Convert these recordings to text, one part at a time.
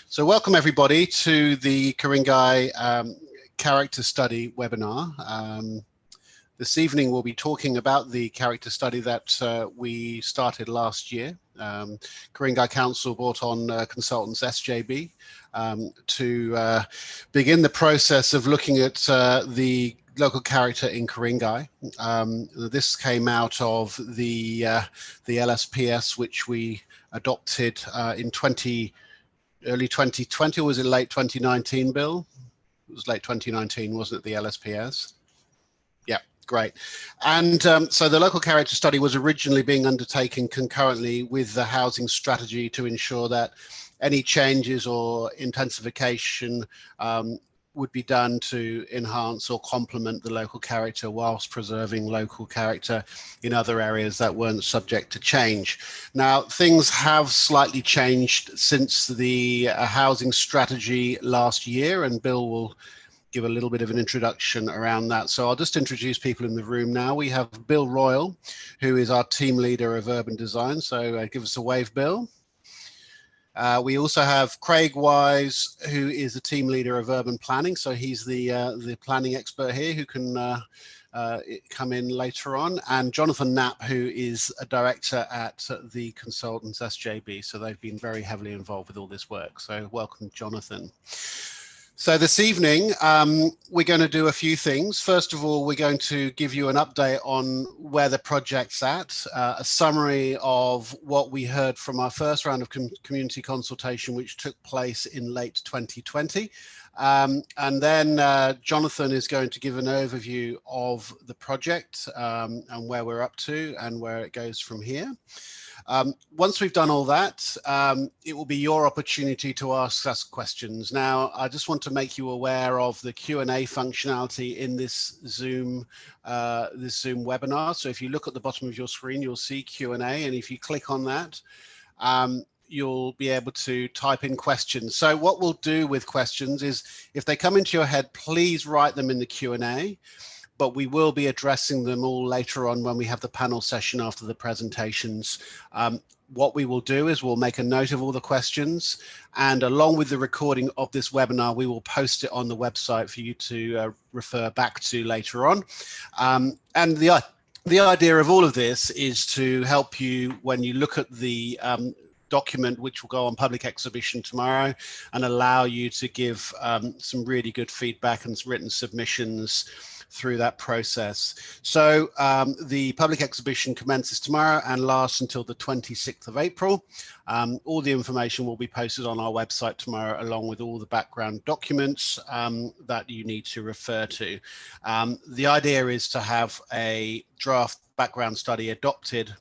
So welcome everybody to the Ku-ring-gai Character Study webinar. This evening we'll be talking about the character study that we started last year. Ku-ring-gai Council brought on consultants SJB to begin the process of looking at the local character in Ku-ring-gai. This came out of the LSPS, which we adopted in early 2020, or was it late 2019, Bill? It was late 2019, wasn't it, the LSPS? Yeah, great. And so the local character study was originally being undertaken concurrently with the housing strategy to ensure that any changes or intensification would be done to enhance or complement the local character whilst preserving local character in other areas that weren't subject to change. Now, things have slightly changed since the housing strategy last year, and Bill will give a little bit of an introduction around that. So I'll just introduce people in the room now. We have Bill Royal, who is our team leader of urban design. So give us a wave, Bill. We also have Craig Wise, who is the team leader of urban planning. So he's the planning expert here who can come in later on. And Jonathan Knapp, who is a director at the consultants SJB. So they've been very heavily involved with all this work. So welcome, Jonathan. So this evening, we're going to do a few things. First of all, we're going to give you an update on where the project's at, a summary of what we heard from our first round of community consultation, which took place in late 2020. And then Jonathan is going to give an overview of the project and where we're up to and where it goes from here. Once we've done all that, it will be your opportunity to ask us questions. Now, I just want to make you aware of the Q&A functionality in this Zoom webinar. So if you look at the bottom of your screen, you'll see Q&A, and if you click on that, you'll be able to type in questions. So what we'll do with questions is, if they come into your head, please write them in the Q&A. But we will be addressing them all later on when we have the panel session after the presentations. What we will do is we'll make a note of all the questions, and along with the recording of this webinar, we will post it on the website for you to refer back to later on. And the idea of all of this is to help you when you look at the document, which will go on public exhibition tomorrow, and allow you to give some really good feedback and written submissions through that process. So the public exhibition commences tomorrow and lasts until the 26th of April. All the information will be posted on our website tomorrow, along with all the background documents that you need to refer to. The idea is to have a draft background study adopted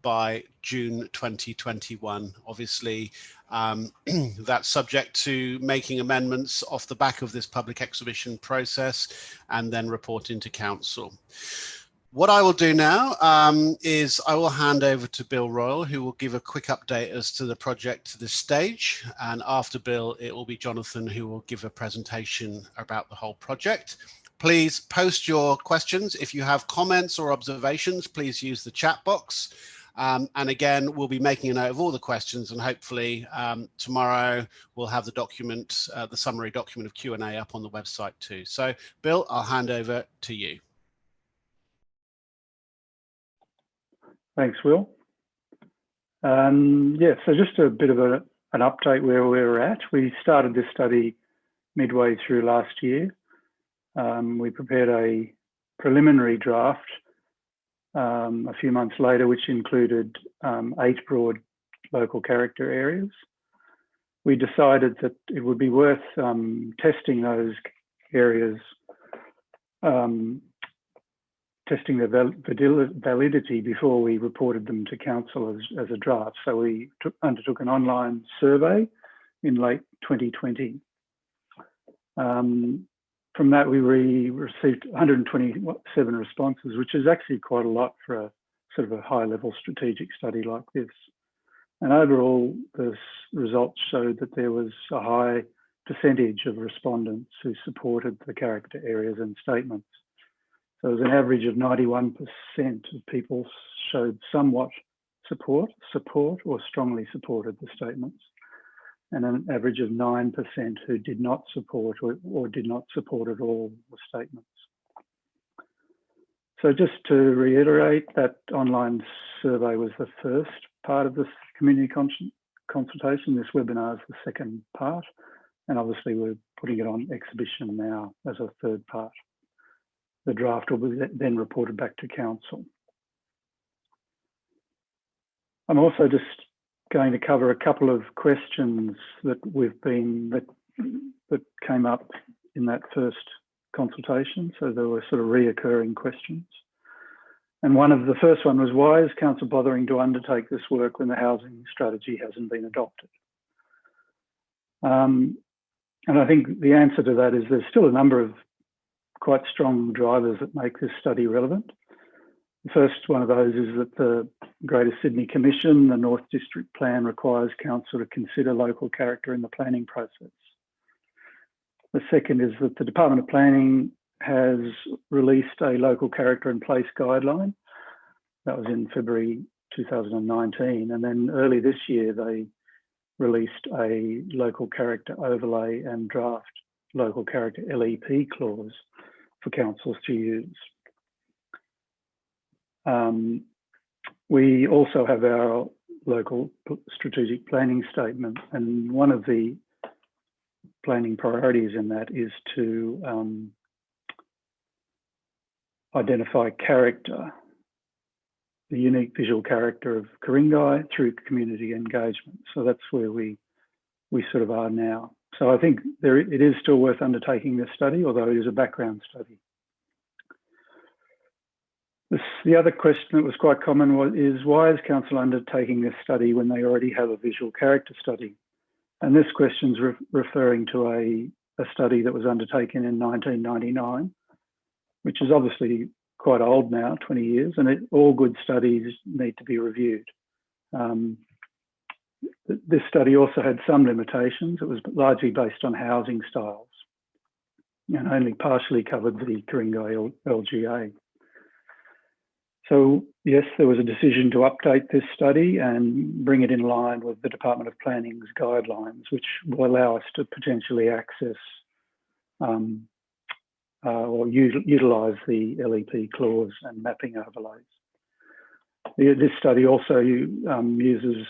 by June 2021. Obviously, that's subject to making amendments off the back of this public exhibition process and then reporting to council. What I will do now is I will hand over to Bill Royal, who will give a quick update as to the project to this stage. And after Bill, it will be Jonathan who will give a presentation about the whole project. Please post your questions. If you have comments or observations, please use the chat box. And again, we'll be making a note of all the questions, and hopefully tomorrow we'll have the document, the summary document of Q&A up on the website too. So Bill, I'll hand over to you. Thanks, Will. Yeah, so just a bit of an update where we're at. We started this study midway through last year. We prepared a preliminary draft a few months later, which included 8 broad local character areas. We decided that it would be worth testing those areas, testing the validity before we reported them to council as a draft. So we undertook an online survey in late 2020. From that, we received 127 responses, which is actually quite a lot for a sort of a high-level strategic study like this. And overall, the results showed that there was a high percentage of respondents who supported the character areas and statements. So it was an average of 91% of people showed somewhat support, or strongly supported the statements. and an average of 9% who did not support or did not support at all the statements. So just to reiterate, that online survey was the first part of this community consultation. This webinar is the second part, and obviously we're putting it on exhibition now as a third part. The draft will be then reported back to council. I'm also just going to cover a couple of questions that that came up in that first consultation. So there were sort of reoccurring questions. And the first one was, why is council bothering to undertake this work when the housing strategy hasn't been adopted? And I think the answer to that is there's still a number of quite strong drivers that make this study relevant. The first one of those is that the Greater Sydney Commission, the North District Plan, requires council to consider local character in the planning process. The second is that the Department of Planning has released a local character and place guideline. That was in February 2019. And then early this year, they released a local character overlay and draft local character LEP clause for councils to use. We also have our local strategic planning statement, and one of the planning priorities in that is to identify character, the unique visual character of Ku-ring-gai through community engagement. So that's where we sort of are now. So I think it is still worth undertaking this study, although it is a background study. The other question that was quite common is, why is council undertaking this study when they already have a visual character study? And this question's referring to a study that was undertaken in 1999, which is obviously quite old now, 20 years, and all good studies need to be reviewed. This study also had some limitations. It was largely based on housing styles and only partially covered the Ku-ring-gai LGA. So yes, there was a decision to update this study and bring it in line with the Department of Planning's guidelines, which will allow us to potentially access or utilise the LEP clause and mapping overlays. This study also uses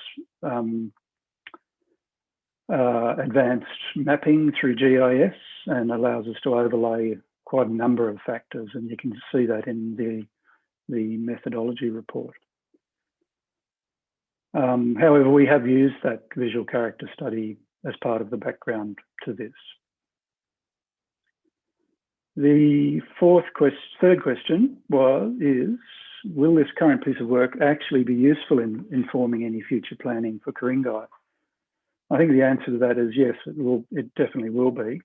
advanced mapping through GIS and allows us to overlay quite a number of factors, and you can see that in the methodology report. However, we have used that visual character study as part of the background to this. The third question is, will this current piece of work actually be useful in informing any future planning for Ku-ring-gai? I think the answer to that is yes, it definitely will be.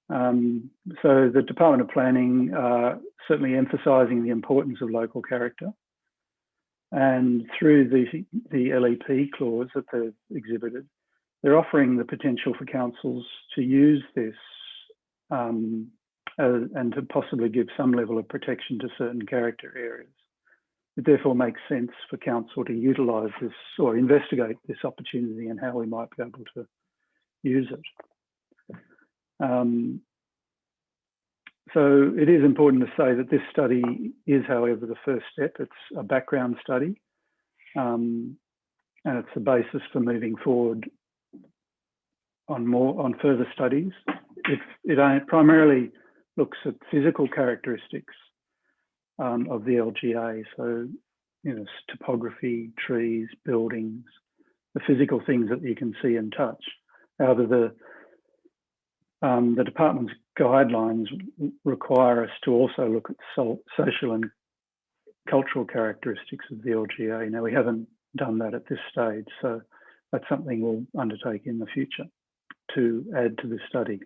So the Department of Planning are certainly emphasising the importance of local character, and through the LEP clause that they've exhibited, they're offering the potential for councils to use this and to possibly give some level of protection to certain character areas. It therefore makes sense for council to utilise this or investigate this opportunity and how we might be able to use it. So it is important to say that this study is, however, the first step. It's a background study, and it's the basis for moving forward on further studies. It primarily looks at physical characteristics of the LGA, so topography, trees, buildings, the physical things that you can see and touch. However, the department's guidelines require us to also look at social and cultural characteristics of the LGA. Now, we haven't done that at this stage, so that's something we'll undertake in the future to add to the study.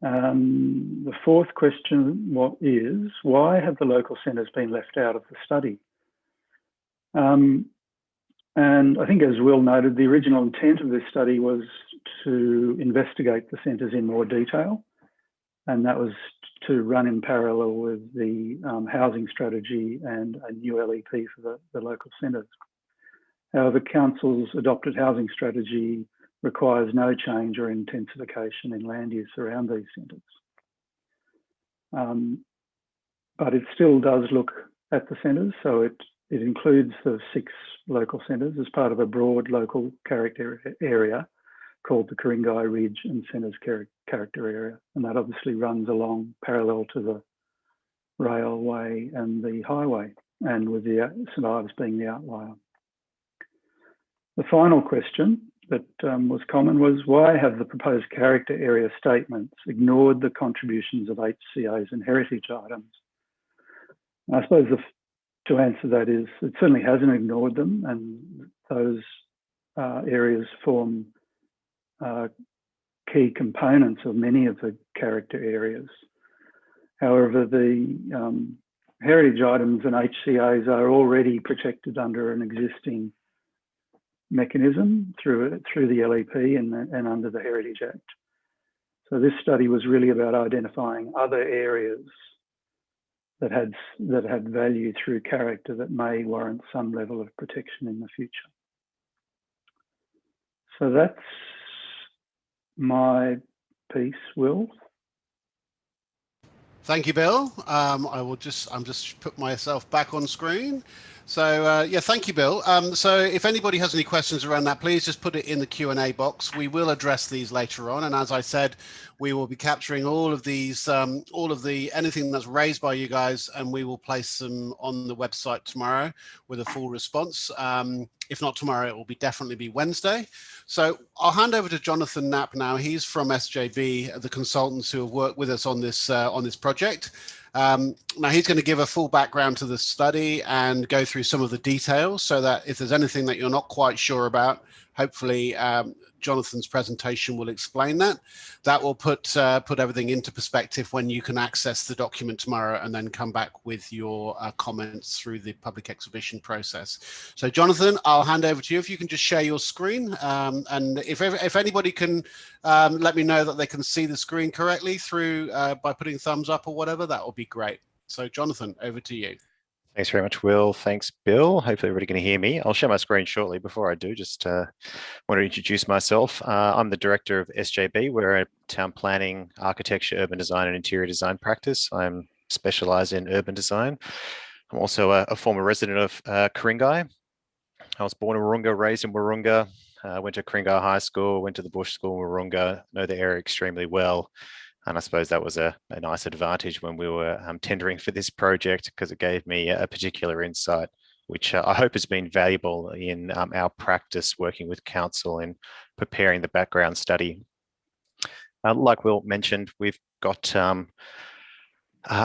The fourth question is, why have the local centres been left out of the study? And I think, as Will noted, the original intent of this study was to investigate the centres in more detail, and that was to run in parallel with the housing strategy and a new LEP for the local centres. However, Council's adopted housing strategy requires no change or intensification in land use around these centres. But it still does look at the centres, so it includes the 6 local centres as part of a broad local character area called the Ku-ring-gai Ridge and Centres Character Area, and that obviously runs along parallel to the railway and the highway, and with the St Ives being the outlier. The final question that was common was, why have the proposed character area statements ignored the contributions of HCAs and heritage items? And I suppose to answer that is, it certainly hasn't ignored them, and those areas form key components of many of the character areas. However, the heritage items and HCAs are already protected under an existing mechanism through the LEP and under the Heritage Act. So this study was really about identifying other areas that had value through character that may warrant some level of protection in the future. So that's my piece, Will. Thank you, Bill. I'm just put myself back on screen. So yeah, thank you, Bill. So if anybody has any questions around that, please just put it in the Q&A box. We will address these later on. And as I said, we will be capturing all of these, anything that's raised by you guys, and we will place them on the website tomorrow with a full response. If not tomorrow, it will definitely be Wednesday. So I'll hand over to Jonathan Knapp now. He's from SJB, the consultants who have worked with us on this project. Now he's going to give a full background to the study and go through some of the details, so that if there's anything that you're not quite sure about, hopefully Jonathan's presentation will explain that. That will put everything into perspective when you can access the document tomorrow and then come back with your comments through the public exhibition process. So Jonathan, I'll hand over to you. If you can just share your screen, and if anybody can let me know that they can see the screen correctly through by putting thumbs up or whatever, that will be great. So Jonathan, over to you. Thanks very much, Will. Thanks, Bill. Hopefully everybody can hear me. I'll share my screen shortly. Before I do, just want to introduce myself. I'm the director of SJB. We're a town planning, architecture, urban design and interior design practice. I'm specialised in urban design. I'm also a former resident of Ku-ring-gai. I was born in Wahroonga, raised in Wahroonga, went to Ku-ring-gai High School, went to the Bush School in Wahroonga, know the area extremely well. And I suppose that was a nice advantage when we were tendering for this project, because it gave me a particular insight, which I hope has been valuable in our practice working with council in preparing the background study. Like Will mentioned, we've got a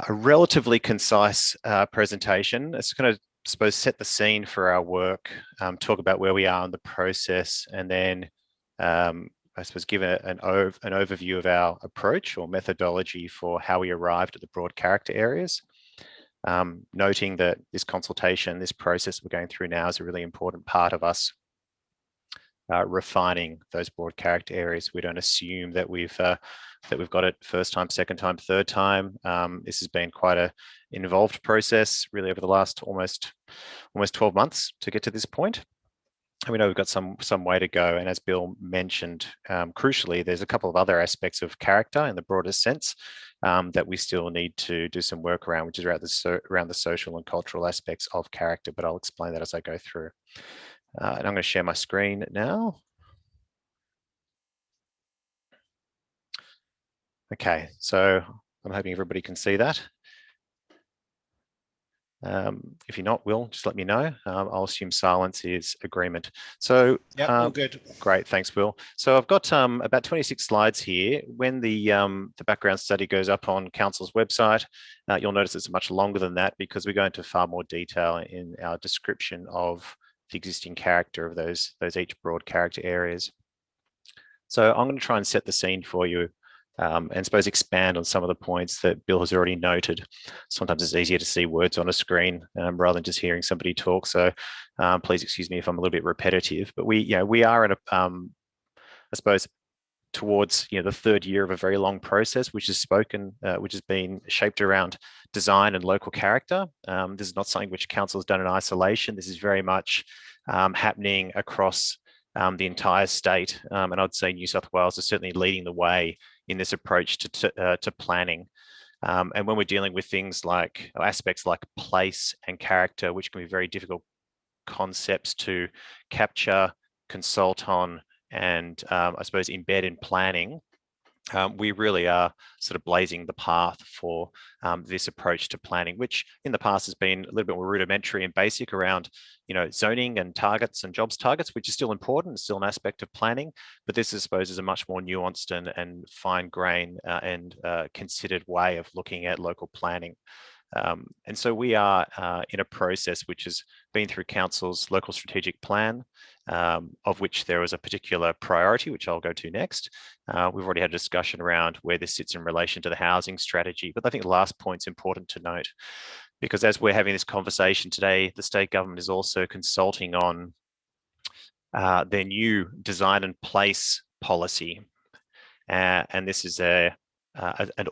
relatively concise presentation. It's going to, I suppose, set the scene for our work, talk about where we are in the process, and then I suppose give an overview of our approach or methodology for how we arrived at the broad character areas. Noting that this consultation, this process we're going through now, is a really important part of us refining those broad character areas. We don't assume that we've got it first time, second time, third time. This has been quite an involved process, really, over the last almost 12 months to get to this point. And we know we've got some way to go. And as Bill mentioned, crucially, there's a couple of other aspects of character in the broadest sense that we still need to do some work around, which is around the social and cultural aspects of character. But I'll explain that as I go through. And I'm going to share my screen now. Okay, so I'm hoping everybody can see that. If you're not, Will, just let me know. I'll assume silence is agreement. So yeah, all good. Great, thanks, Will. So I've got about 26 slides here. When the background study goes up on Council's website, you'll notice it's much longer than that, because we go into far more detail in our description of the existing character of those each broad character areas. So I'm going to try and set the scene for you. And suppose expand on some of the points that Bill has already noted. Sometimes it's easier to see words on a screen rather than just hearing somebody talk. So please excuse me if I'm a little bit repetitive, but we are in a, I suppose, towards the third year of a very long process, which has been shaped around design and local character. This is not something which council has done in isolation. This is very much happening across the entire state, and I'd say New South Wales is certainly leading the way in this approach to planning. And when we're dealing with things like aspects like place and character, which can be very difficult concepts to capture, consult on, and I suppose embed in planning, we really are sort of blazing the path for this approach to planning, which in the past has been a little bit more rudimentary and basic around, zoning and targets and jobs targets, which is still important, it's still an aspect of planning. But this, I suppose, is a much more nuanced and fine-grained and considered way of looking at local planning. And so we are in a process which has been through Council's local strategic plan, of which there was a particular priority, which I'll go to next. We've already had a discussion around where this sits in relation to the housing strategy, but I think the last point's important to note, because as we're having this conversation today, the state government is also consulting on their new design and place policy. And this is an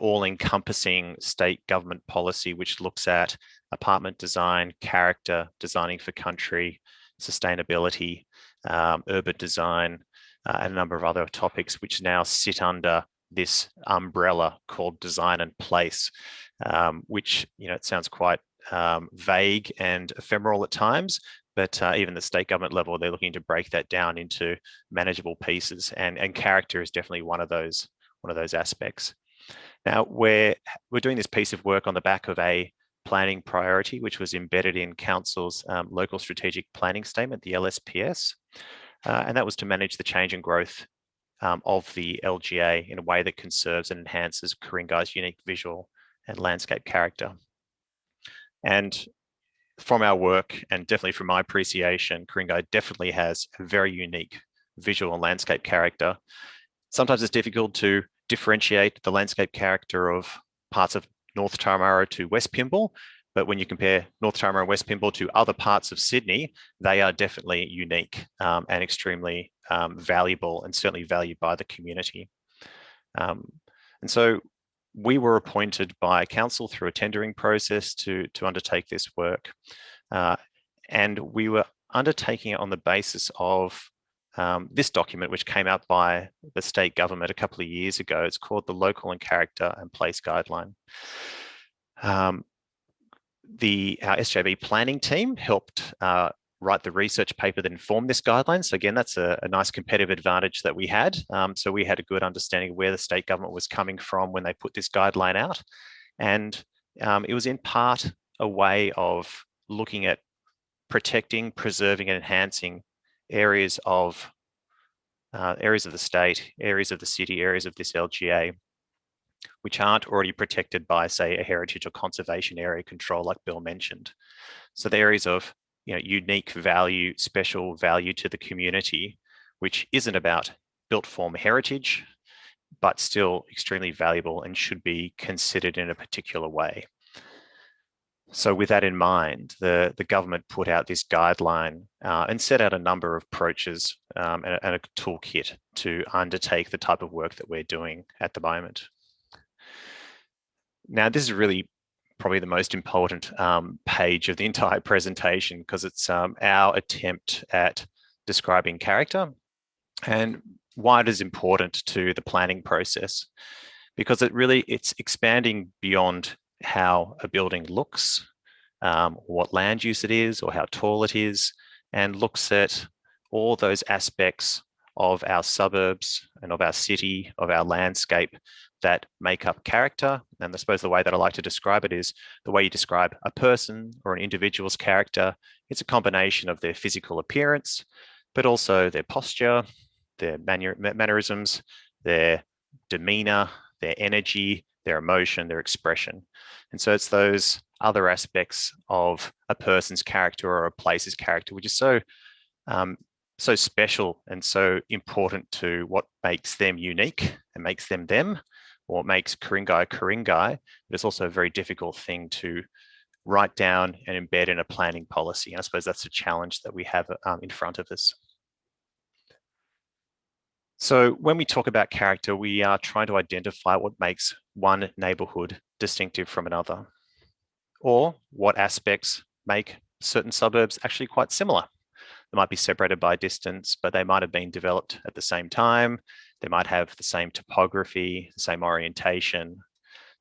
all-encompassing state government policy which looks at apartment design, character, designing for country, sustainability, urban design, and a number of other topics which now sit under this umbrella called design and place, which it sounds quite vague and ephemeral at times, but even the state government level, they're looking to break that down into manageable pieces, and character is definitely one of those aspects. Now, we're doing this piece of work on the back of a planning priority, which was embedded in Council's local strategic planning statement, the LSPS, and that was to manage the change and growth of the LGA in a way that conserves and enhances Ku-ring-gai's unique visual and landscape character. And from our work, and definitely from my appreciation, Ku-ring-gai definitely has a very unique visual and landscape character. Sometimes it's difficult to differentiate the landscape character of parts of North Turramurra to West Pinball, but when you compare North Turramurra and West Pinball to other parts of Sydney, they are definitely unique and extremely valuable, and certainly valued by the community. And so we were appointed by Council through a tendering process to undertake this work. And we were undertaking it on the basis of this document, which came out by the state government a couple of years ago. It's called the Local and Character and Place Guideline. Our SJB planning team helped write the research paper that informed this guideline. So again, that's a nice competitive advantage that we had. So we had a good understanding of where the state government was coming from when they put this guideline out. And it was in part a way of looking at protecting, preserving, and enhancing areas of the state, areas of the city, areas of this LGA, which aren't already protected by, say, a heritage or conservation area control, like Bill mentioned. So the areas of unique value, special value to the community, which isn't about built form heritage, but still extremely valuable and should be considered in a particular way. So with that in mind, the government put out this guideline and set out a number of approaches and a toolkit to undertake the type of work that we're doing at the moment. Now, this is really probably the most important page of the entire presentation, because it's our attempt at describing character and why it is important to the planning process, because it's expanding beyond how a building looks, what land use it is, or how tall it is, and looks at all those aspects of our suburbs and of our city, of our landscape that make up character. And I suppose the way that I like to describe it is the way you describe a person or an individual's character. It's a combination of their physical appearance, but also their posture, their mannerisms, their demeanor, their energy, their emotion, their expression. And so it's those other aspects of a person's character or a place's character, which is so special and so important to what makes them unique and makes them them, or what makes Ku-ring-gai Ku-ring-gai. But it's also a very difficult thing to write down and embed in a planning policy. And I suppose that's a challenge that we have in front of us. So when we talk about character, we are trying to identify what makes one neighbourhood distinctive from another, or what aspects make certain suburbs actually quite similar. They might be separated by distance, but they might have been developed at the same time. They might have the same topography, the same orientation,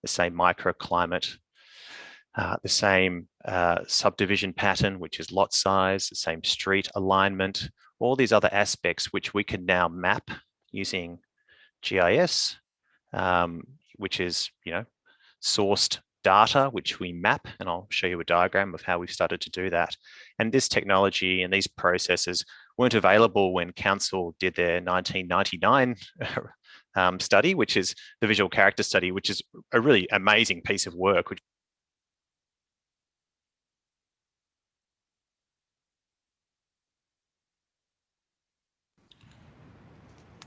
the same microclimate, the same subdivision pattern, which is lot size, the same street alignment, all these other aspects which we can now map using GIS, which is, sourced data, which we map, and I'll show you a diagram of how we've started to do that. And this technology and these processes weren't available when Council did their 1999 study, which is the Visual Character Study, which is a really amazing piece of work.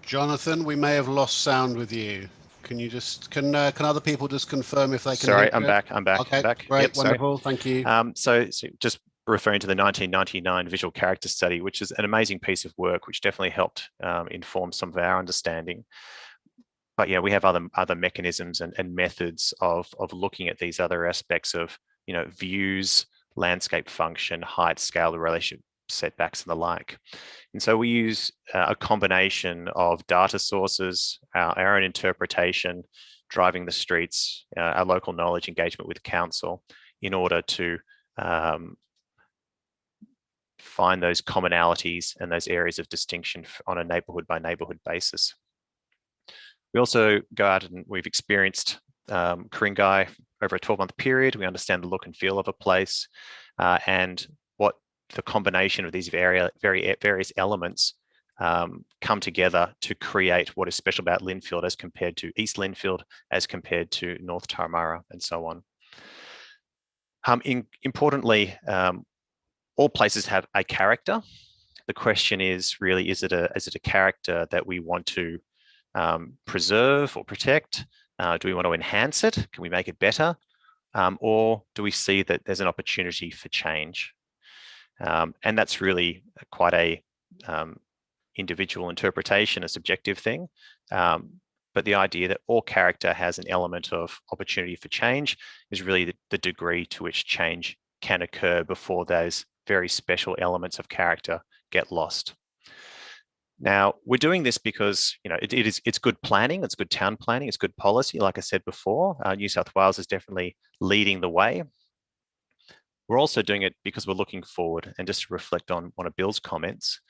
Jonathan, we may have lost sound with you. Can you just, can other people just confirm if they can Sorry, hear I'm you? back. Okay, I'm back. great, Yep, wonderful, thank you. So just referring to the 1999 Visual Character Study, which is an amazing piece of work, which definitely helped inform some of our understanding. But yeah, we have other mechanisms and methods of looking at these other aspects of, views, landscape function, height, scale, the relationship, setbacks, and the like. And so we use a combination of data sources, our own interpretation, driving the streets, our local knowledge, engagement with council, in order to find those commonalities and those areas of distinction on a neighbourhood by neighbourhood basis. We also go out and we've experienced Ku-ring-gai over a 12-month period. We understand the look and feel of a place and what the combination of these various elements come together to create what is special about Lindfield as compared to East Lindfield, as compared to North Turramurra, and so on. Importantly, all places have a character. The question is really, is it a character that we want to preserve or protect? Do we want to enhance it? Can we make it better? Or do we see that there's an opportunity for change? And that's really quite a individual interpretation, a subjective thing. But the idea that all character has an element of opportunity for change is really the degree to which change can occur before those very special elements of character get lost. Now, we're doing this because it's good planning, it's good town planning, it's good policy. Like I said before, New South Wales is definitely leading the way. We're also doing it because we're looking forward, and just to reflect on one of Bill's comments,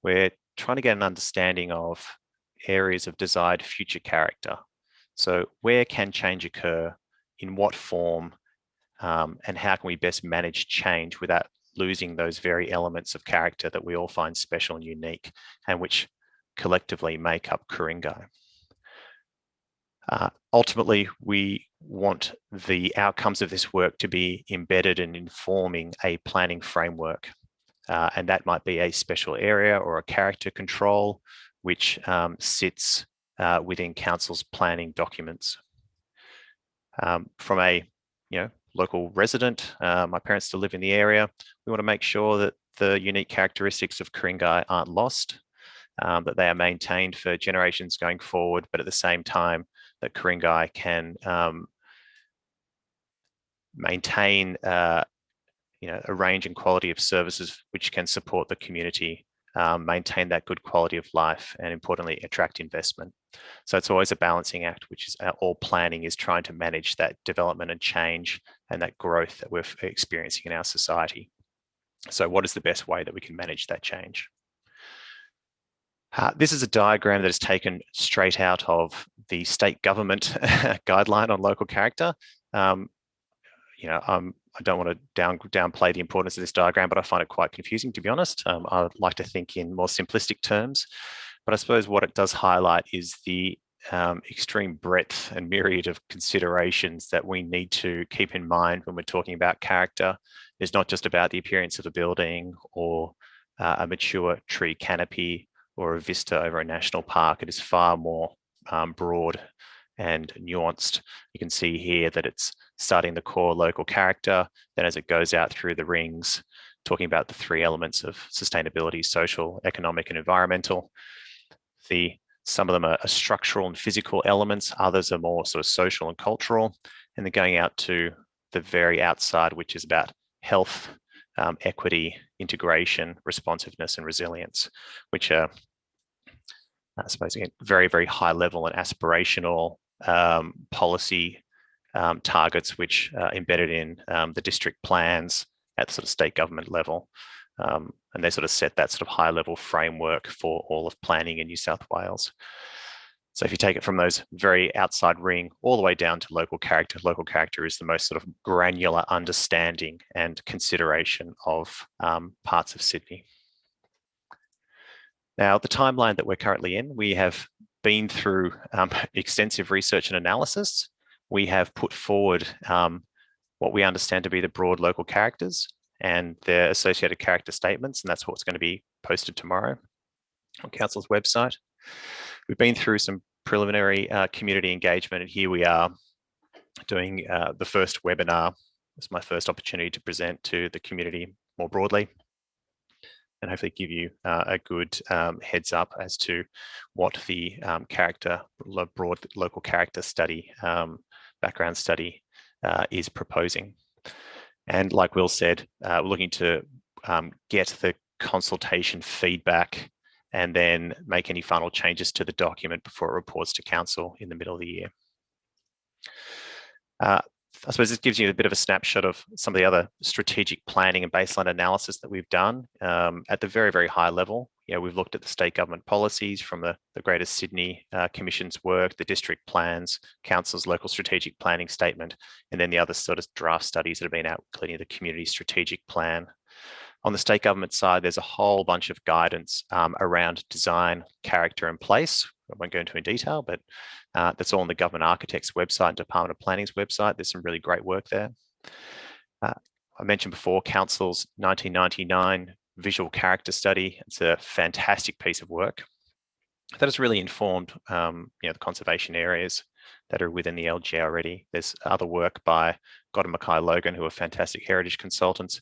we're trying to get an understanding of areas of desired future character. So where can change occur, in what form, and how can we best manage change without losing those very elements of character that we all find special and unique, and which collectively make up Ku-ring-gai. Ultimately, we want the outcomes of this work to be embedded in informing a planning framework. And that might be a special area or a character control, which sits within council's planning documents. From a local resident, my parents still live in the area, we want to make sure that the unique characteristics of Ku-ring-gai aren't lost, that they are maintained for generations going forward, but at the same time that Ku-ring-gai can maintain a range and quality of services which can support the community, maintain that good quality of life, and importantly, attract investment. So it's always a balancing act, which is all planning is trying to manage that development and change and that growth that we're experiencing in our society. So what is the best way that we can manage that change? This is a diagram that is taken straight out of the state government guideline on local character. I don't want to downplay the importance of this diagram, but I find it quite confusing, to be honest. I would like to think in more simplistic terms, but I suppose what it does highlight is the extreme breadth and myriad of considerations that we need to keep in mind when we're talking about character. It's not just about the appearance of a building or a mature tree canopy or a vista over a national park. It is far more broad and nuanced. You can see here that it's starting the core local character, then as it goes out through the rings, talking about the three elements of sustainability: social, economic, and environmental. The Some of them are structural and physical elements. Others are more sort of social and cultural. And then going out to the very outside, which is about health, equity, integration, responsiveness, and resilience, which are, I suppose, again, very, very high level and aspirational policy targets, which are embedded in the district plans at the sort of state government level. And they sort of set that sort of high level framework for all of planning in New South Wales. So if you take it from those very outside ring all the way down to local character is the most sort of granular understanding and consideration of parts of Sydney. Now, the timeline that we're currently in, we have been through extensive research and analysis. We have put forward what we understand to be the broad local characters and their associated character statements, and that's what's going to be posted tomorrow on Council's website. We've been through some preliminary community engagement, and here we are doing the first webinar. It's my first opportunity to present to the community more broadly, and hopefully give you a good heads up as to what the broad local character study, background study is proposing. And like Will said, we're looking to get the consultation feedback and then make any final changes to the document before it reports to Council in the middle of the year. I suppose this gives you a bit of a snapshot of some of the other strategic planning and baseline analysis that we've done at the very, very high level. You know, we've looked at the state government policies from the Greater Sydney Commission's work, the district plans, Council's local strategic planning statement, and then the other sort of draft studies that have been out, including the community strategic plan. On the state government side, there's a whole bunch of guidance around design, character, and place. I won't go into in detail, but that's all on the Government Architect's website and Department of Planning's website. There's some really great work there. I mentioned before Council's 1999 Visual Character Study. It's a fantastic piece of work that has really informed the conservation areas that are within the LGA already. There's other work by God and Mackay Logan, who are fantastic heritage consultants.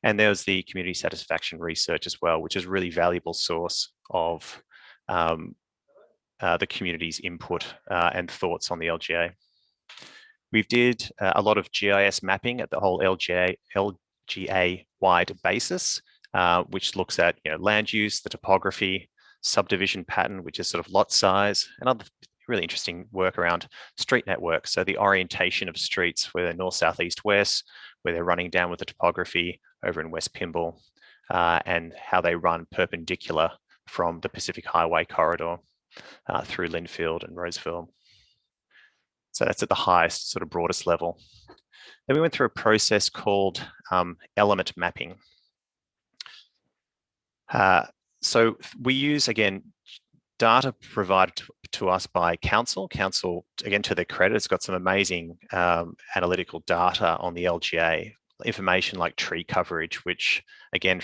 And there's the community satisfaction research as well, which is a really valuable source of the community's input and thoughts on the LGA. We did a lot of GIS mapping at the whole LGA-wide basis, which looks at land use, the topography, subdivision pattern, which is sort of lot size, and other really interesting work around street networks. So the orientation of streets, whether north, south, east, west, where they're running down with the topography over in West Pinball, and how they run perpendicular from the Pacific Highway corridor through Linfield and Roseville. So that's at the highest, sort of broadest level. Then we went through a process called element mapping. So we use, again, data provided to us by Council. Council, again, to their credit, has got some amazing analytical data on the LGA, information like tree coverage, which again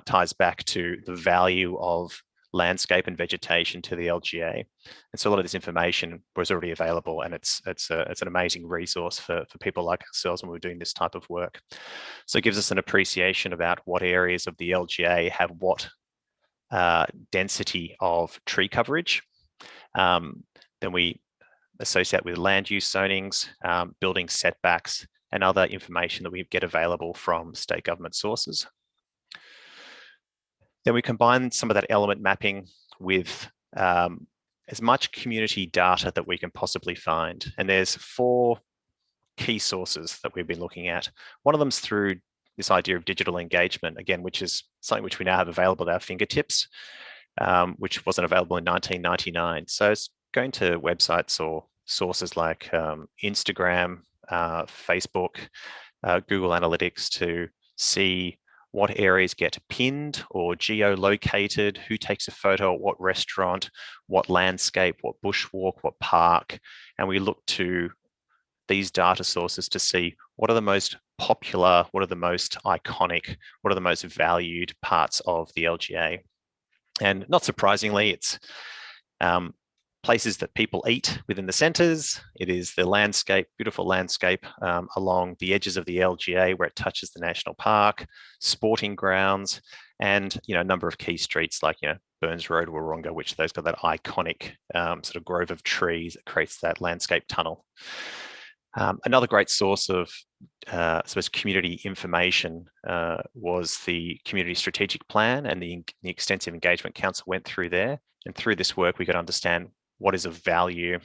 ties back to the value of landscape and vegetation to the LGA. And so a lot of this information was already available, and it's an amazing resource for people like ourselves when we're doing this type of work. So it gives us an appreciation about what areas of the LGA have what density of tree coverage. Then we associate with land use zonings, building setbacks, and other information that we get available from state government sources. Then we combine some of that element mapping with as much community data that we can possibly find. And there's 4 key sources that we've been looking at. One of them's through this idea of digital engagement, again, which is something which we now have available at our fingertips, which wasn't available in 1999. So it's going to websites or sources like Instagram, Facebook, Google Analytics to see what areas get pinned or geolocated, who takes a photo at what restaurant, what landscape, what bushwalk, what park. And we look to these data sources to see what are the most popular, what are the most iconic, what are the most valued parts of the LGA. And not surprisingly, it's places that people eat within the centres. It is the landscape, beautiful landscape along the edges of the LGA where it touches the national park, sporting grounds, and a number of key streets like Burns Road, Wahroonga, which those got that iconic sort of grove of trees that creates that landscape tunnel. Another great source of I suppose community information was the Community Strategic Plan, and the Extensive Engagement Council went through there. And through this work, we could understand what is of value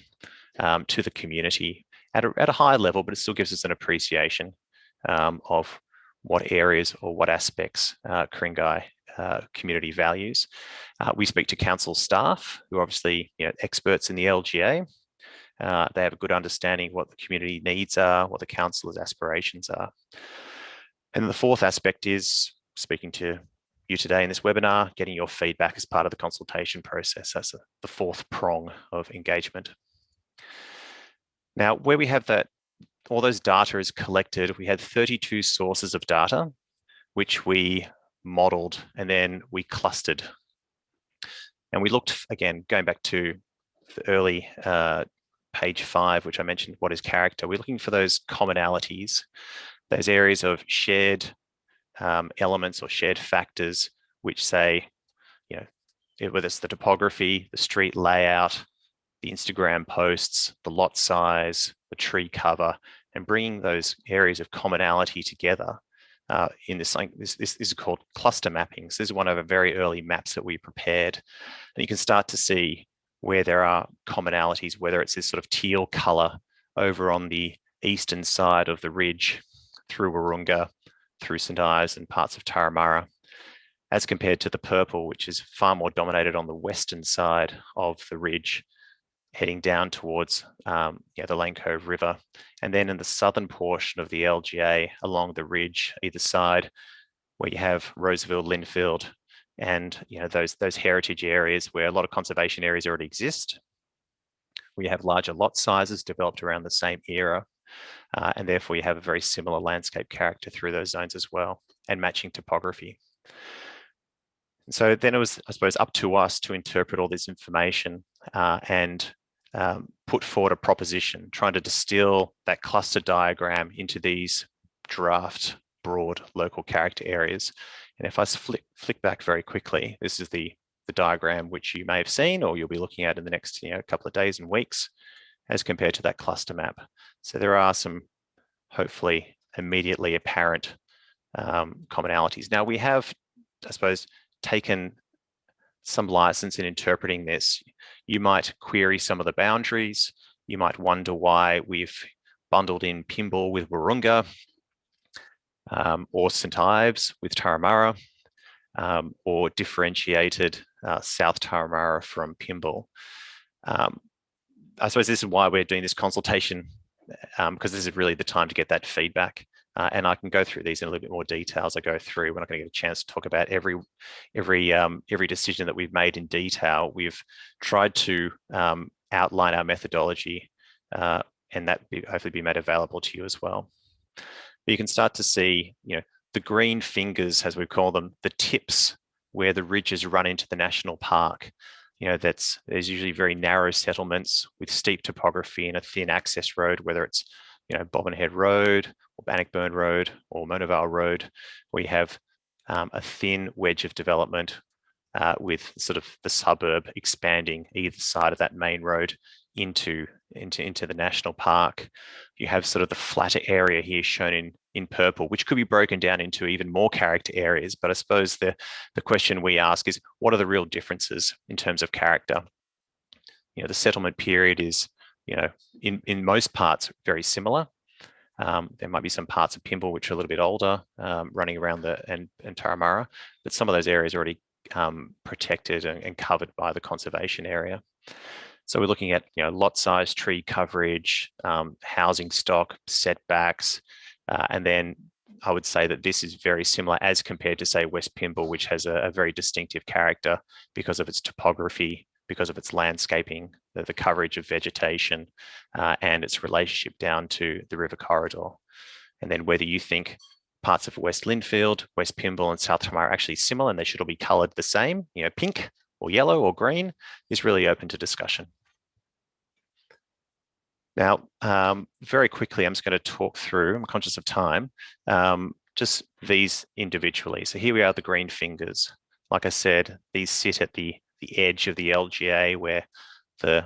to the community at a high level, but it still gives us an appreciation of what areas or what aspects Ku-ring-gai community values. We speak to council staff who are obviously experts in the LGA. They have a good understanding of what the community needs are, what the councillors' aspirations are. And the fourth aspect is speaking to you today in this webinar, getting your feedback as part of the consultation process. That's the fourth prong of engagement. Now, where we have that, all those data is collected, we had 32 sources of data, which we modeled and then we clustered. And we looked, again, going back to the early page 5, which I mentioned, what is character? We're looking for those commonalities, those areas of shared elements or shared factors, which say, whether it's the topography, the street layout, the Instagram posts, the lot size, the tree cover, and bringing those areas of commonality together in this is called cluster mappings. This is one of the very early maps that we prepared. And you can start to see where there are commonalities, whether it's this sort of teal color over on the eastern side of the ridge through Wahroonga, through St Ives and parts of Turramurra, as compared to the purple, which is far more dominated on the western side of the ridge, heading down towards the Lane Cove River. And then in the southern portion of the LGA along the ridge, either side, where you have Roseville, Linfield, and those heritage areas where a lot of conservation areas already exist. We have larger lot sizes developed around the same era, and therefore you have a very similar landscape character through those zones as well, and matching topography. So then it was, I suppose, up to us to interpret all this information and put forward a proposition, trying to distill that cluster diagram into these draft broad local character areas. And if I flick back very quickly, this is the diagram which you may have seen or you'll be looking at in the next couple of days and weeks as compared to that cluster map. So there are some hopefully immediately apparent commonalities. Now we have, I suppose, taken some license in interpreting this. You might query some of the boundaries. You might wonder why we've bundled in Pinball with Wahroonga, or St Ives with Turramurra, or differentiated South Turramurra from Pinball. I suppose this is why we're doing this consultation, because this is really the time to get that feedback. And I can go through these in a little bit more detail as I go through. We're not going to get a chance to talk about every decision that we've made in detail. We've tried to outline our methodology, and that hopefully be made available to you as well. But you can start to see, the green fingers, as we call them, the tips where the ridges run into the national park. There's usually very narrow settlements with steep topography and a thin access road, whether it's Bobbin Head Road or Bannockburn Road or Mona Vale Road, where you have a thin wedge of development with sort of the suburb expanding either side of that main road into the national park. You have sort of the flatter area here shown in purple, which could be broken down into even more character areas. But I suppose the question we ask is, what are the real differences in terms of character? The settlement period is, in most parts very similar. There might be some parts of Pinball which are a little bit older, running around and Turramurra, but some of those areas are already protected and covered by the conservation area. So we're looking at lot size, tree coverage, housing stock, setbacks, and then I would say that this is very similar as compared to, say, West Pinball, which has a very distinctive character because of its topography, because of its landscaping, the coverage of vegetation, and its relationship down to the river corridor. And then whether you think parts of West Linfield, West Pinball and South Turramurra are actually similar and they should all be coloured the same, pink or yellow or green, is really open to discussion. Now, very quickly, I'm just going to talk through, I'm conscious of time, just these individually. So here we are, the green fingers. Like I said, these sit at the edge of the LGA where the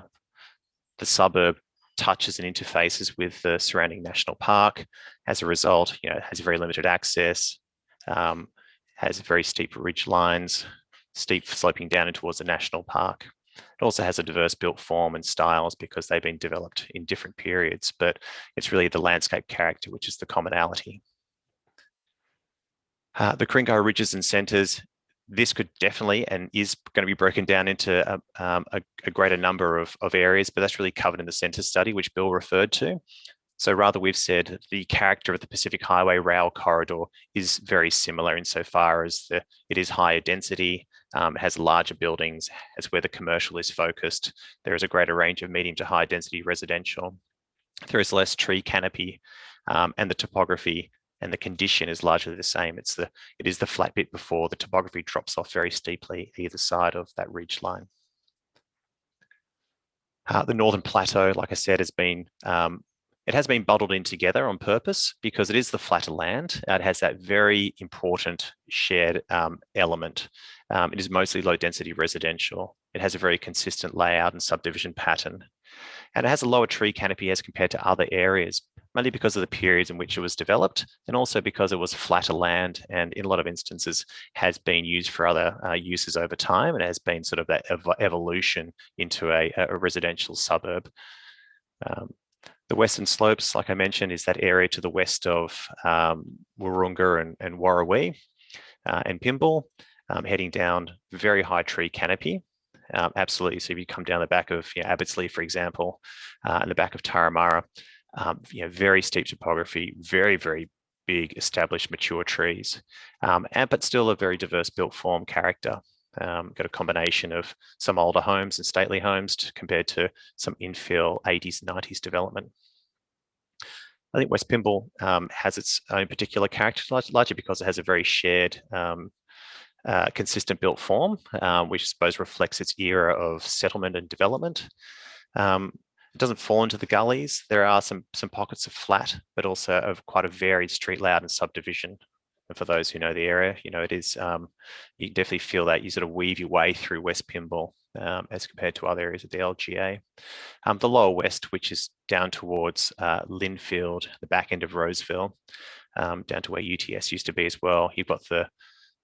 suburb touches and interfaces with the surrounding national park. As a result, it has very limited access, has very steep ridge lines, steep sloping down towards the national park. It also has a diverse built form and styles because they've been developed in different periods, but it's really the landscape character which is the commonality. The Ku-ring-gai ridges and centres, this could definitely and is going to be broken down into a greater number of areas, but that's really covered in the centre study, which Bill referred to. So rather, we've said the character of the Pacific Highway rail corridor is very similar insofar as it is higher density, it has larger buildings, as where the commercial is focused. There is a greater range of medium to high density residential. There is less tree canopy, and the topography and the condition is largely the same. It is the flat bit before the topography drops off very steeply either side of that ridge line. The Northern Plateau, like I said, has been bundled in together on purpose because it is the flatter land. It has that very important shared element. It is mostly low density residential. It has a very consistent layout and subdivision pattern. And it has a lower tree canopy as compared to other areas, mainly because of the periods in which it was developed, and also because it was flatter land and in a lot of instances has been used for other uses over time, and has been sort of that evolution into a residential suburb. The Western Slopes, like I mentioned, is that area to the west of Wahroonga and Warrawee and Pinball, heading down very high tree canopy. Absolutely. So if you come down the back of Abbottsley, for example, and the back of Turramurra, very steep topography, very, very big established mature trees, but still a very diverse built form character. Got a combination of some older homes and stately homes compared to some infill 80s and 90s development. I think West Pinball has its own particular character, largely because it has a very shared consistent built form, which I suppose reflects its era of settlement and development. It doesn't fall into the gullies. There are some pockets of flat, but also of quite a varied street layout and subdivision. And for those who know the area, it is, you definitely feel that you sort of weave your way through West Pinball as compared to other areas of the LGA. The Lower West, which is down towards Linfield, the back end of Roseville, down to where UTS used to be as well. You've got the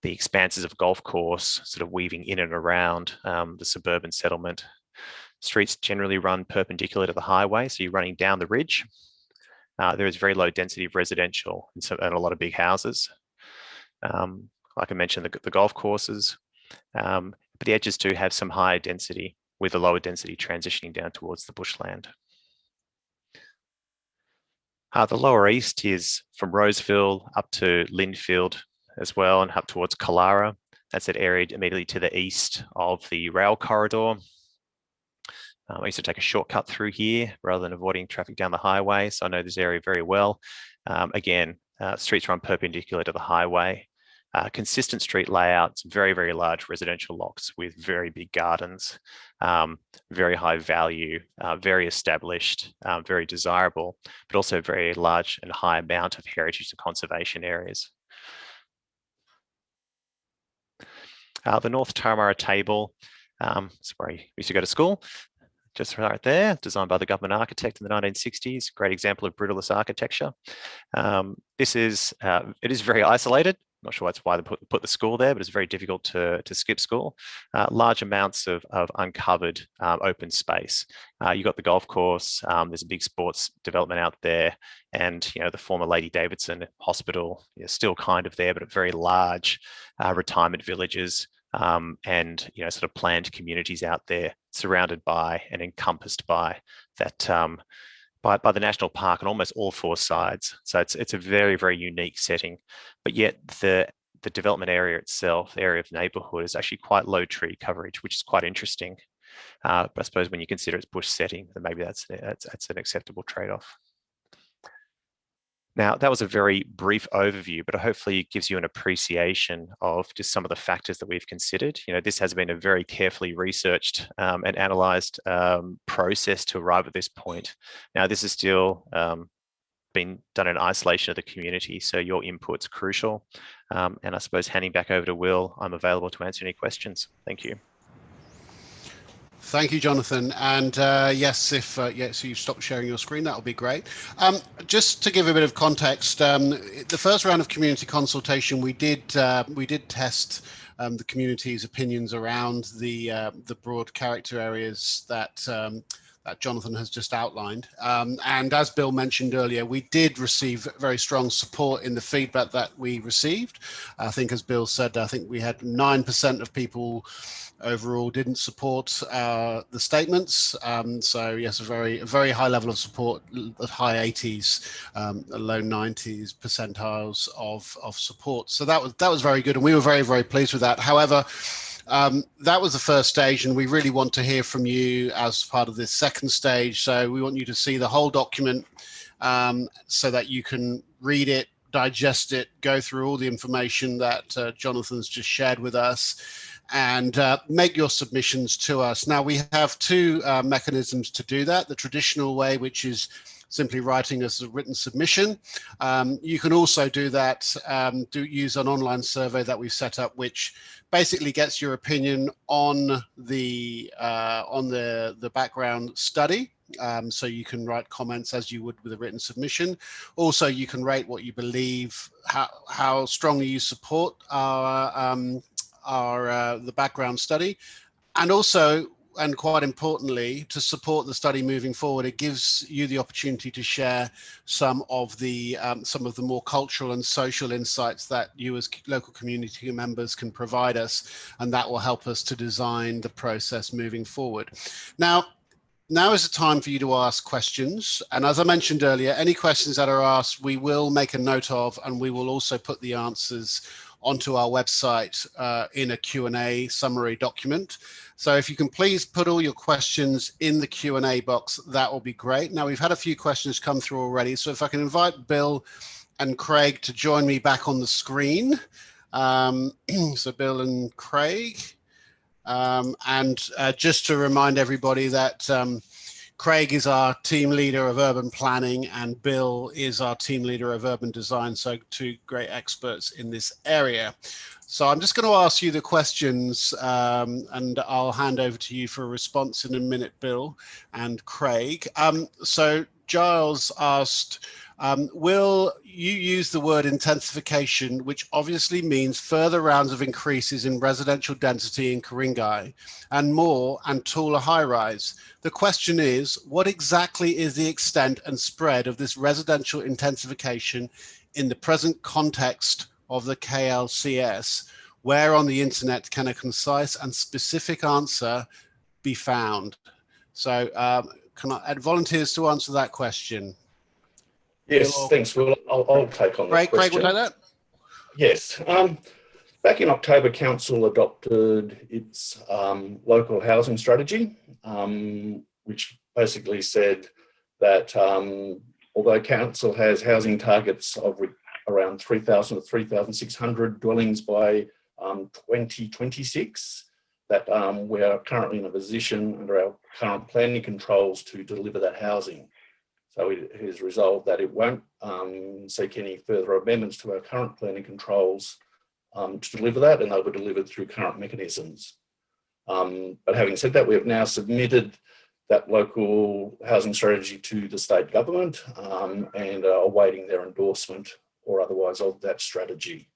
expanses of golf course sort of weaving in and around the suburban settlement. Streets generally run perpendicular to the highway, so you're running down the ridge. There is very low density of residential and a lot of big houses. Like I mentioned, the golf courses, but the edges do have some higher density with a lower density transitioning down towards the bushland. The Lower East is from Roseville up to Linfield as well, and up towards Killara. That's that area immediately to the east of the rail corridor. I used to take a shortcut through here rather than avoiding traffic down the highway, so I know this area very well. Again, streets run perpendicular to the highway. Consistent street layouts, very, very large residential blocks with very big gardens, very high value, very established, very desirable, but also very large and high amount of heritage and conservation areas. The North Turramurra table, it's where I used to go to school, just right there, designed by the government architect in the 1960s. Great example of brutalist architecture. It is very isolated. I'm not sure that's why they put the school there, but it's very difficult to skip school. Large amounts of uncovered open space. You've got the golf course, there's a big sports development out there, and the former Lady Davidson Hospital, still kind of there, but very large retirement villages, and sort of planned communities out there, surrounded by and encompassed by that by the national park on almost all four sides. So it's a very, very unique setting, but yet the development area itself, the area of neighbourhood, is actually quite low tree coverage, which is quite interesting. But I suppose when you consider its bush setting, then maybe that's an acceptable trade-off. Now, that was a very brief overview, but hopefully it gives you an appreciation of just some of the factors that we've considered. This has been a very carefully researched and analysed process to arrive at this point. Now, this is still been done in isolation of the community. So your input's crucial. And I suppose handing back over to Will, I'm available to answer any questions. Thank you. Thank you, Jonathan. And yes, if so you stop sharing your screen, that would be great. Just to give a bit of context, the first round of community consultation, we did test the community's opinions around the broad character areas that that Jonathan has just outlined. And as Bill mentioned earlier, we did receive very strong support in the feedback that we received. I think, as Bill said, I think we had 9% of people overall didn't support the statements. So yes, a very high level of support, high 80s, low 90s percentiles of support. So that was very good, and we were very pleased with that. However, that was the first stage, and we really want to hear from you as part of this second stage. So we want you to see the whole document so that you can read it, digest it, go through all the information that Jonathan's just shared with us, and make your submissions to us. Now, we have two mechanisms to do that. The traditional way, which is simply writing us a written submission. You can also do that, use an online survey that we've set up, which basically gets your opinion on the background study. So you can write comments as you would with a written submission. Also, you can rate what you believe, how strongly you support the background study, and also, and quite importantly, to support the study moving forward, it gives you the opportunity to share some of the more cultural and social insights that you as local community members can provide us, and that will help us to design the process moving forward. Now is the time for you to ask questions. And as I mentioned earlier, any questions that are asked, we will make a note of, and we will also put the answers onto our website in a Q&A summary document. So if you can please put all your questions in the Q&A box, that will be great. Now, we've had a few questions come through already. So if I can invite Bill and Craig to join me back on the screen. So Bill and Craig. Just to remind everybody that Craig is our team leader of urban planning and Bill is our team leader of urban design. So two great experts in this area. So I'm just going to ask you the questions and I'll hand over to you for a response in a minute, Bill and Craig. So Giles asked, will you use the word intensification, which obviously means further rounds of increases in residential density in Ku-ring-gai and more and taller high-rise? The question is, what exactly is the extent and spread of this residential intensification in the present context of the KLCS? Where on the internet can a concise and specific answer be found? So can I add volunteers to answer that question? Yes, thanks, Will. I'll take on that question. Craig will take that? Yes. Back in October, Council adopted its local housing strategy, which basically said that although Council has housing targets of around 3,000 to 3,600 dwellings by 2026, that we are currently in a position under our current planning controls to deliver that housing. So it has resolved that it won't seek any further amendments to our current planning controls to deliver that, and they'll be delivered through current mechanisms. But having said that, we have now submitted that local housing strategy to the state government and are awaiting their endorsement or otherwise of that strategy.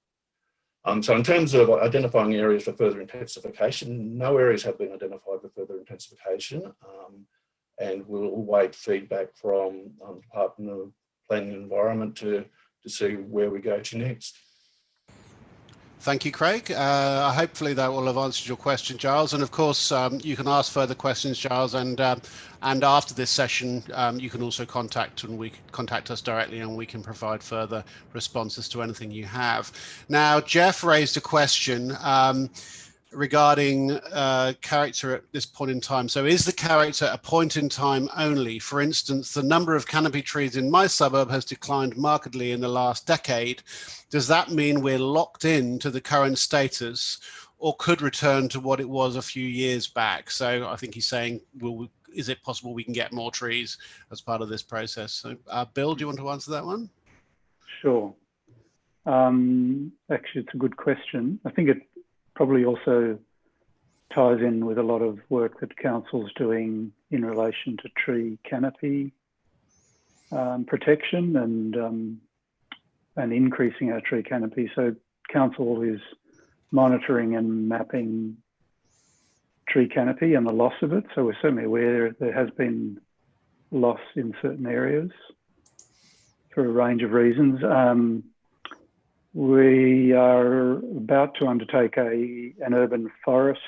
So in terms of identifying areas for further intensification, no areas have been identified for further intensification. And we'll await feedback from the Department of Planning and Environment to see where we go to next. Thank you, Craig. Hopefully that will have answered your question, Giles. And of course, you can ask further questions, Giles. And after this session, you can also contact us directly, and we can provide further responses to anything you have. Now, Jeff raised a question regarding character at this point in time. So is the character a point in time only? For instance, the number of canopy trees in my suburb has declined markedly in the last decade. Does that mean we're locked in to the current status or could return to what it was a few years back? So I think he's saying, is it possible we can get more trees as part of this process? So, Bill, do you want to answer that one? Sure. Actually, it's a good question. I think it probably also ties in with a lot of work that Council's doing in relation to tree canopy protection and increasing our tree canopy. So Council is monitoring and mapping tree canopy and the loss of it. So we're certainly aware there has been loss in certain areas for a range of reasons. We are about to undertake an urban forest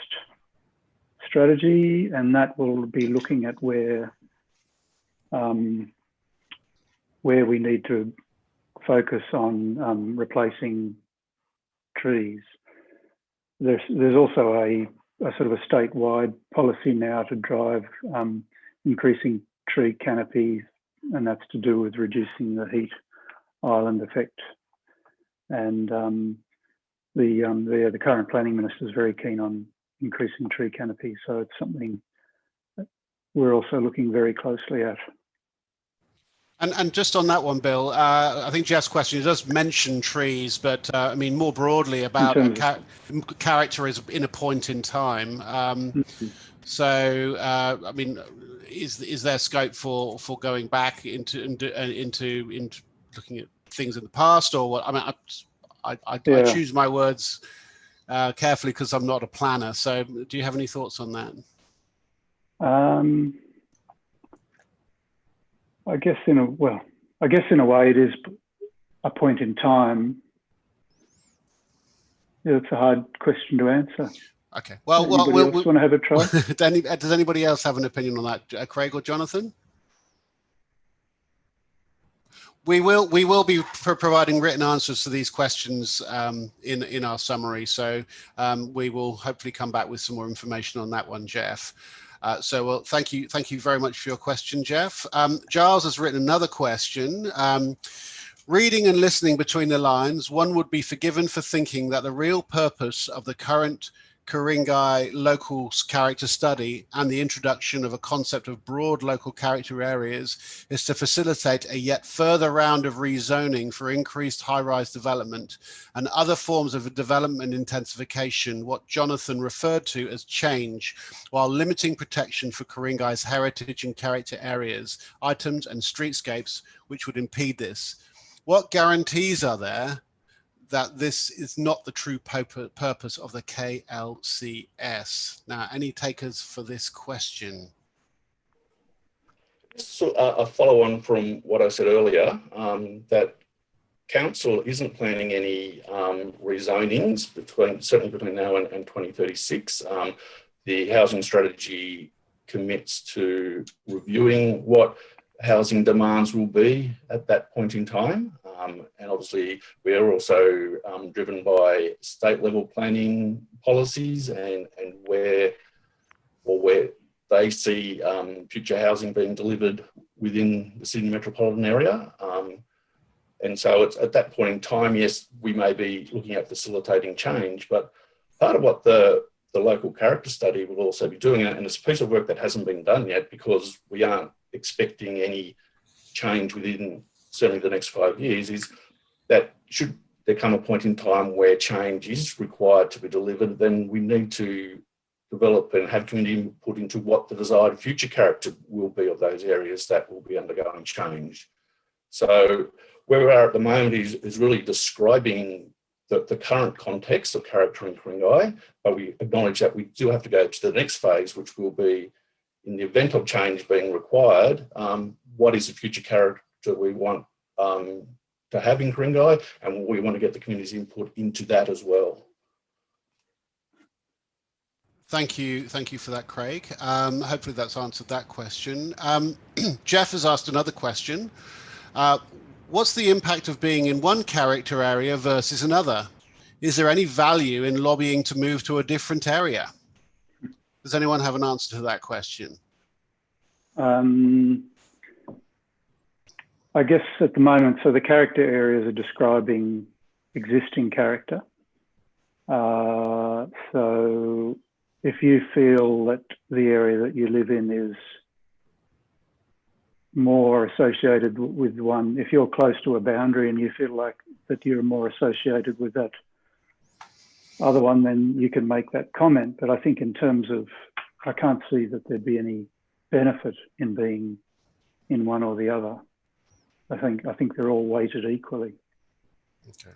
strategy, and that will be looking at where we need to focus on replacing trees. There's also a sort of a statewide policy now to drive increasing tree canopy, and that's to do with reducing the heat island effect. And the current planning minister is very keen on increasing tree canopy, so it's something that we're also looking very closely at. And just on that one, Bill, I think Jeff's question does mention trees, but I mean more broadly about character is in a point in time. So I mean, is there scope for going back into looking at things in the past, or what? I mean, I choose my words carefully because I'm not a planner. So do you have any thoughts on that? I guess in a way it is a point in time. Yeah, it's a hard question to answer. Okay. Well, anybody else want to have a try? Does anybody else have an opinion on that? Craig or Jonathan? We will be providing written answers to these questions in our summary. So we will hopefully come back with some more information on that one, Jeff. Well, thank you very much for your question, Jeff. Giles has written another question. Reading and listening between the lines, one would be forgiven for thinking that the real purpose of the current Ku-ring-gai local character study and the introduction of a concept of broad local character areas is to facilitate a yet further round of rezoning for increased high-rise development and other forms of development intensification, what Jonathan referred to as change, while limiting protection for Ku-ring-gai's heritage and character areas, items and streetscapes which would impede this. What guarantees are there that this is not the true purpose of the KLCS? Now, any takers for this question? So a follow on from what I said earlier, that Council isn't planning any rezonings certainly between now and 2036. The housing strategy commits to reviewing what housing demands will be at that point in time. And obviously we are also driven by state level planning policies and where they see future housing being delivered within the Sydney metropolitan area. And so it's at that point in time, yes, we may be looking at facilitating change, but part of what the local character study will also be doing, and it's a piece of work that hasn't been done yet because we aren't expecting any change within certainly the next 5 years, is that should there come a point in time where change is required to be delivered, then we need to develop and have community input into what the desired future character will be of those areas that will be undergoing change. So where we are at the moment is really describing the current context of character in Ku-ring-gai, but we acknowledge that we do have to go to the next phase, which will be, in the event of change being required, what is the future character we want to have in Ku-ring-gai, and we want to get the community's input into that as well. Thank you for that, Craig. Hopefully that's answered that question. Jeff has asked another question. What's the impact of being in one character area versus another? Is there any value in lobbying to move to a different area? Does anyone have an answer to that question? I guess at the moment, so the character areas are describing existing character. So if you feel that the area that you live in is more associated with one. If you're close to a boundary and you feel like that you're more associated with that other one, then you can make that comment. But I think in terms of, I can't see that there'd be any benefit in being in one or the other. I think they're all weighted equally. Okay.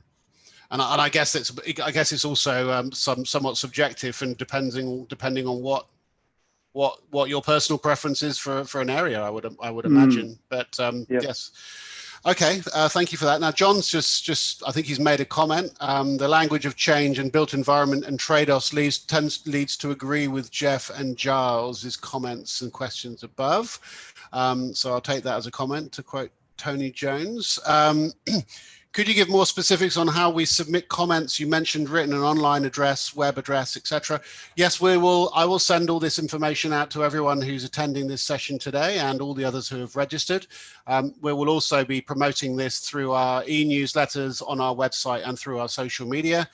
And I guess it's also somewhat subjective, and depending on what your personal preference is for an area, I would imagine. But Yep. yes. Okay, thank you for that. Now, John's just I think he's made a comment. The language of change and built environment and trade-offs leads to agree with Jeff and Giles' comments and questions above. So I'll take that as a comment, to quote Tony Jones. Could you give more specifics on how we submit comments? You mentioned written and online address, web address, etc. Yes, I will send all this information out to everyone who's attending this session today and all the others who have registered. We will also be promoting this through our e-newsletters on our website and through our social media.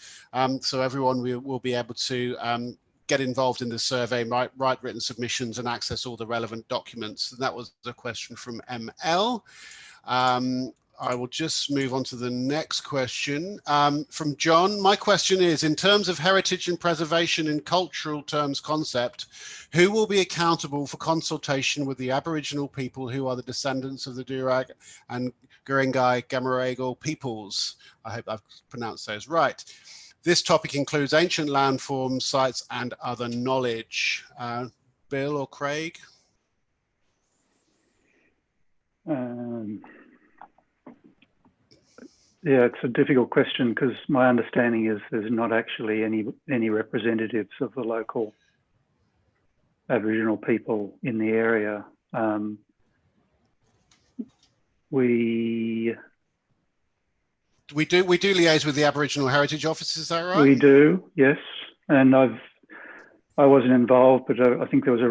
So everyone will be able to get involved in the survey, write written submissions and access all the relevant documents. And that was a question from ML. I will just move on to the next question from John. My question is, in terms of heritage and preservation in cultural terms concept, who will be accountable for consultation with the Aboriginal people who are the descendants of the Durag and Ku-ring-gai peoples? I hope I've pronounced those right. This topic includes ancient landforms, sites, and other knowledge. Bill or Craig? Yeah, it's a difficult question because my understanding is there's not actually any representatives of the local Aboriginal people in the area. We do liaise with the Aboriginal Heritage Office, is that right? We do, yes. And I wasn't involved, but I think there was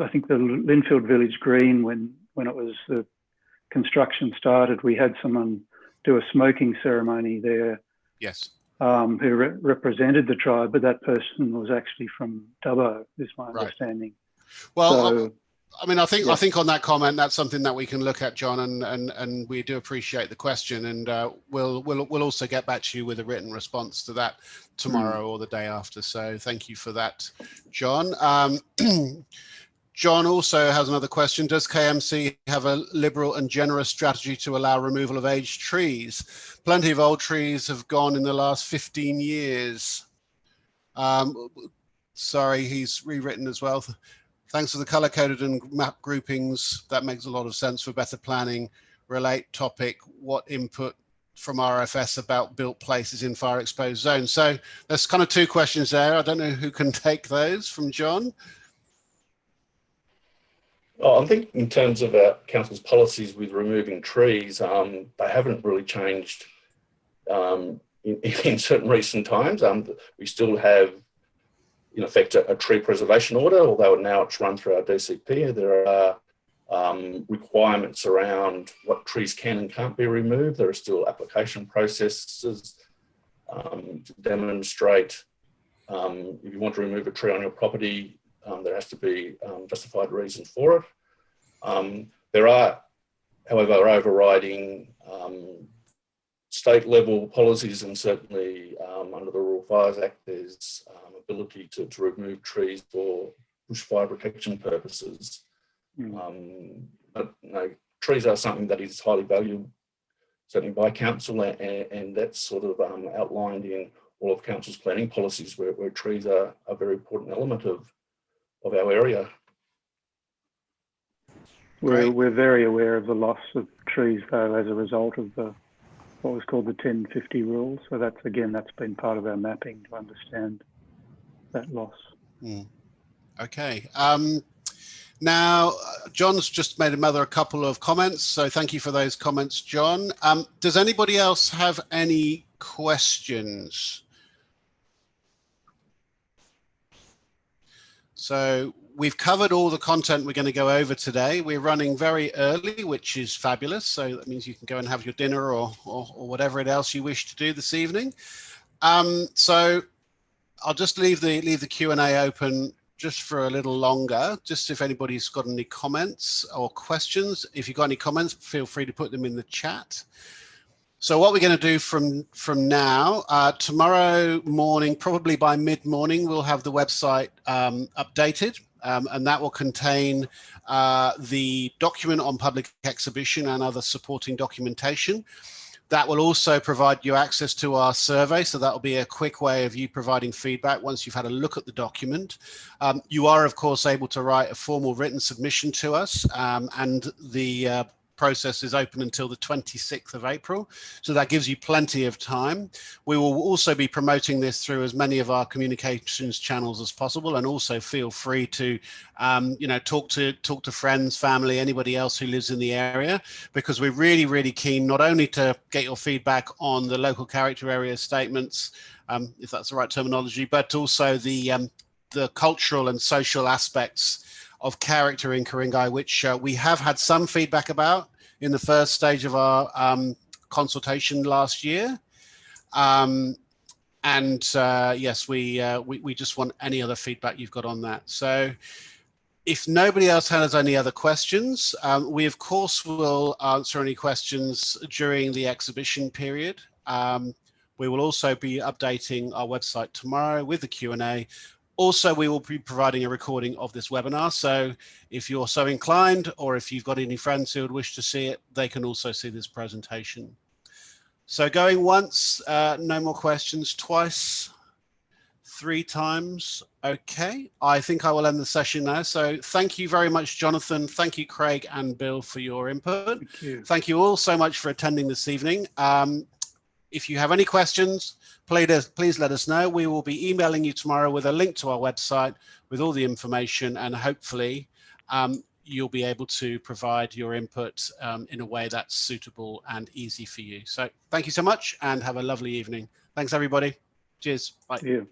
I think the Linfield Village Green, when it was the construction started, we had someone do a smoking ceremony there. Yes. Who represented the tribe, but that person was actually from Dubbo, is my understanding. Well, so, I mean, I think on that comment, that's something that we can look at, John, and we do appreciate the question, and we'll also get back to you with a written response to that tomorrow or the day after. So thank you for that, John. John also has another question. Does KMC have a liberal and generous strategy to allow removal of aged trees? Plenty of old trees have gone in the last 15 years. Sorry, he's rewritten as well. Thanks for the color-coded and map groupings. That makes a lot of sense for better planning. Relate topic, what input from RFS about built places in fire-exposed zones? So there's kind of two questions there. I don't know who can take those from John. I think in terms of our council's policies with removing trees, they haven't really changed in certain recent times. We still have, in effect, a tree preservation order, although now it's run through our DCP. There are requirements around what trees can and can't be removed. There are still application processes to demonstrate if you want to remove a tree on your property, there has to be justified reason for it. There are, however, overriding state level policies, and certainly under the Rural Fires Act, there's ability to remove trees for bushfire protection purposes. But trees are something that is highly valued, certainly by council, and that's sort of outlined in all of council's planning policies, where trees are a very important element of our area. We're very aware of the loss of trees, though, as a result of what was called the 1050 rule. So that's been part of our mapping to understand that loss. Okay. Now, John's just made a couple of comments, so thank you for those comments, John. Does anybody else have any questions? So we've covered all the content we're going to go over today. We're running very early, which is fabulous. So that means you can go and have your dinner or whatever else you wish to do this evening. So I'll just leave the Q&A open just for a little longer, just if anybody's got any comments or questions. If you've got any comments, feel free to put them in the chat. So what we're going to do from now, tomorrow morning, probably by mid-morning, we'll have the website updated, and that will contain the document on public exhibition and other supporting documentation. That will also provide you access to our survey, so that will be a quick way of you providing feedback once you've had a look at the document. You are, of course, able to write a formal written submission to us, and the process is open until the 26th of April. So that gives you plenty of time. We will also be promoting this through as many of our communications channels as possible, and also feel free to, talk to friends, family, anybody else who lives in the area, because we're really, really keen not only to get your feedback on the local character area statements, if that's the right terminology, but also the cultural and social aspects of character in Ku-ring-gai, which we have had some feedback about in the first stage of our consultation last year. Yes, we just want any other feedback you've got on that. So if nobody else has any other questions, we of course will answer any questions during the exhibition period. We will also be updating our website tomorrow with the Q&A. Also, we will be providing a recording of this webinar. So if you're so inclined, or if you've got any friends who would wish to see it, they can also see this presentation. So going once, no more questions, twice, 3 times. Okay, I think I will end the session now. So thank you very much, Jonathan. Thank you, Craig and Bill, for your input. Thank you. Thank you all so much for attending this evening. If you have any questions, please let us know. We will be emailing you tomorrow with a link to our website with all the information, and hopefully you'll be able to provide your input in a way that's suitable and easy for you. So thank you so much and have a lovely evening. Thanks, everybody. Cheers. Bye. See you.